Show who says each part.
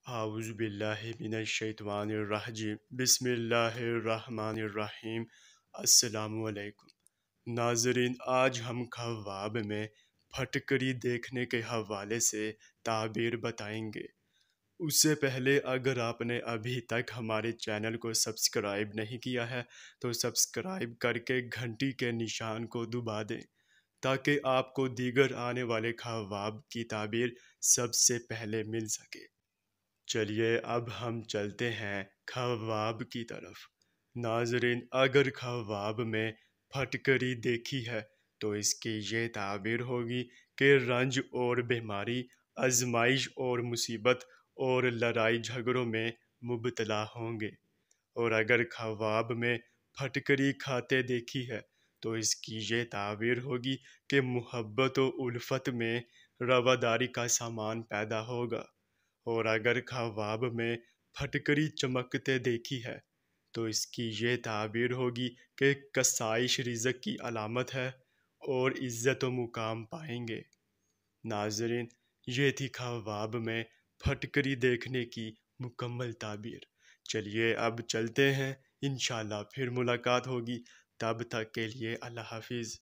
Speaker 1: اعوذ باللہ من الشیطان الرجیم بسم اللہ الرحمن الرحیم۔ السلام علیکم ناظرین، آج ہم خواب میں پھٹکری دیکھنے کے حوالے سے تعبیر بتائیں گے۔ اس سے پہلے اگر آپ نے ابھی تک ہمارے چینل کو سبسکرائب نہیں کیا ہے تو سبسکرائب کر کے گھنٹی کے نشان کو دبا دیں تاکہ آپ کو دیگر آنے والے خواب کی تعبیر سب سے پہلے مل سکے۔ چلیے اب ہم چلتے ہیں خواب کی طرف۔ ناظرین، اگر خواب میں پھٹکری دیکھی ہے تو اس کی یہ تعبیر ہوگی کہ رنج اور بیماری، آزمائش اور مصیبت اور لڑائی جھگڑوں میں مبتلا ہوں گے۔ اور اگر خواب میں پھٹکری کھاتے دیکھی ہے تو اس کی یہ تعبیر ہوگی کہ محبت و الفت میں رواداری کا سامان پیدا ہوگا۔ اور اگر خواب میں پھٹکری چمکتے دیکھی ہے تو اس کی یہ تعبیر ہوگی کہ کسائش رزق کی علامت ہے اور عزت و مقام پائیں گے۔ ناظرین، یہ تھی خواب میں پھٹکری دیکھنے کی مکمل تعبیر۔ چلیے اب چلتے ہیں، انشاءاللہ پھر ملاقات ہوگی، تب تک کے لیے اللہ حافظ۔